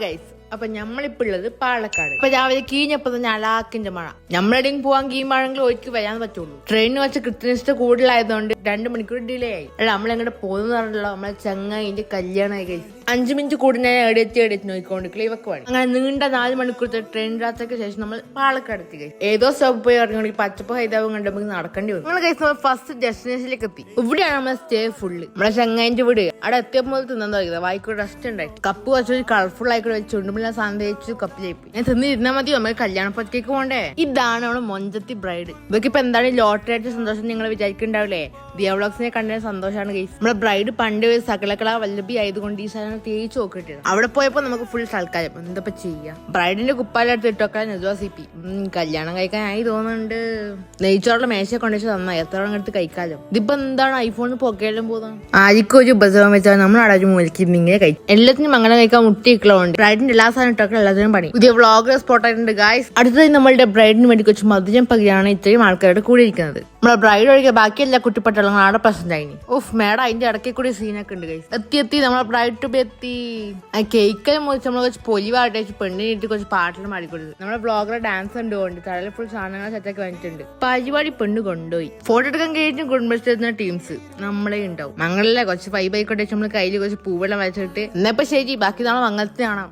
Guys, അപ്പൊ നമ്മളിപ്പോ ഉള്ളത് പാലക്കാട്. അപ്പൊ രാവിലെ കീഞ്ഞപ്പോ തന്നെ അലാക്കിന്റെ മഴ. നമ്മളെവിടെയും പോവാൻ ഈ മഴെങ്കിലും ഒരിക്കൽ വരാൻ പറ്റുള്ളൂ. ട്രെയിനിന് വെച്ച് കൃത്യനിഷ്ഠ കൂടുതലായതുകൊണ്ട് 2 മണിക്കൂർ ഡിലേ ആയി. അല്ല, നമ്മളെങ്ങോട്ട് പോകുന്ന പറഞ്ഞല്ലോ, നമ്മളെ ചങ്ങായിന്റെ കല്യാണമായി ഗൈസ്. 5 മിനിറ്റ് കൂടി ഞാൻ എടിയെത്തി നോക്കിക്കൊണ്ട് ഇവക്ക് വേണം. അങ്ങനെ നീണ്ട 4 മണിക്കൂറത്തെ ട്രെയിൻ യാത്രയ്ക്ക് ശേഷം നമ്മൾ പാലക്കാട് എത്തി ഗൈസ്. ഏതോ സ്റ്റോപ്പ് പോയി ഇറങ്ങി പച്ചപ്പ് ഹൈതാവും കണ്ട് നമുക്ക് നടക്കേണ്ടി വരും. നമ്മൾ ഗൈസ് നമ്മൾ ഫസ്റ്റ് ഡെസ്റ്റിനേഷനിലേക്ക് എത്തി. ഇവിടെയാണ് നമ്മളെ സ്റ്റേ ഫുള്ള്. നമ്മളെ ചങ്ങായിന്റെ വീട്. അവിടെ എത്തിയപ്പോൾ തിന്നാൻ തുടങ്ങിയത് വായിക്കൂടെ റെസ്റ്റ് ഉണ്ടായി. കപ്പ് വെച്ച് കളർഫുൾ ആയിക്കൂടെ വെച്ചുകൊണ്ട് സാന്തിച്ചു കപ്പിലേക്ക് പോയി. ഞാൻ തിന്നിരുന്നാ മതി, നമ്മൾ കല്യാണ പറ്റിലേക്ക് പോകണ്ടേ. ഇതാണ് നമ്മള് മൊഞ്ചത്തി ബ്രൈഡ്. ഇവർക്ക് ഇപ്പൊ എന്താണ് ലോട്ടറി ആയിട്ട് സന്തോഷം നിങ്ങൾ വിചാരിക്കുന്നുണ്ടാവില്ലേ? ദിയ വ്ളോഗ്സിനെ കണ്ട സന്തോഷമാണ് ഗൈസ്. നമ്മളെ ബ്രൈഡ് പണ്ട് സകലകല വല്ലഭി ആയതുകൊണ്ട് ഈ സാധനം തേച്ച് നോക്കിയിട്ടുണ്ട്. അവിടെ പോയപ്പോ നമുക്ക് ഫുൾ സൽക്കാരം. എന്താ ചെയ്യാ, ബ്രൈഡിന്റെ കുപ്പാലെടുത്ത് ഇട്ടൊക്കെ നെജുവാസിപ്പി. കല്യാണം കഴിക്കാനായി തോന്നുന്നുണ്ട്. നെയ്ച്ചോറുള്ള മേശയെ കൊണ്ടുവച്ച് തന്നാ എത്ര എടുത്ത് കഴിക്കാലോ. ഇതിപ്പോ എന്താണ് ഐഫോണിൽ പൊക്കയിലും പോകുന്നത്. ആർക്കും ഒരു ഉപദ്രവം വെച്ചാൽ നമ്മൾ അവിടെ മുലക്കിരുന്ന് ഇങ്ങനെ കഴിക്കും. എല്ലാത്തിനും മംഗളം കഴിക്കാൻ മുട്ടിയിക്കളുണ്ട്. ബ്രൈഡിന്റെ എല്ലാ സാധനം ഇട്ടൊക്കെ എല്ലാത്തിനും പണി. പുതിയ വ്ളോഗർ സ്പോട്ട് ആയിട്ടുണ്ട് ഗായ്സ്. അടുത്തത് നമ്മളുടെ ബ്രൈഡിന് വേണ്ടി കുറച്ച് മധുരം പകയാണ് ഇത്രയും ആൾക്കാരുടെ കൂടെ ഇരിക്കുന്നത്. നമ്മളെ ബ്രൈഡ് ഒഴികെ ബാക്കി എല്ലാ കുട്ടിപ്പട്ടങ്ങളും ആടെ പ്രസന്റ് ആയി. ഓഫ് മേഡം, അതിന്റെ ഇടയ്ക്ക് കൂടി സീനൊക്കെ ഉണ്ട് ഗൈസ്. എത്തി നമ്മളെ ബ്രൈഡ് ടു ബി എത്തി. കേക്കെല്ലാം മുറിച്ച് നമ്മൾ കുറച്ച് പൊലിവായിട്ട് പെണ്ണിനിട്ട് കുറച്ച് പാട്ടിലും പാടിക്കൊടുത്തു. നമ്മളെ ബ്ലോഗറെ ഡാൻസ് കണ്ടുകൊണ്ട് തലയിൽ ഫുൾ സാധനങ്ങൾ സെറ്റൊക്കെ വന്നിട്ടുണ്ട്. പരിപാടി പെണ്ണ് കൊണ്ടുപോയി. ഫോട്ടോ എടുക്കാൻ കഴിഞ്ഞിട്ടും കുടുംബശ്രീ ടീംസ് നമ്മളെ ഉണ്ടാവും. മംഗളല്ലേ കുറച്ച് വൈബായിക്കോട്ടെ. നമ്മൾ കയ്യിൽ കുറച്ച് പൂവെല്ലാം വരച്ചിട്ട് എന്നപ്പോ ശരി, ബാക്കി നാളെ മംഗളത്തിൽ കാണാം.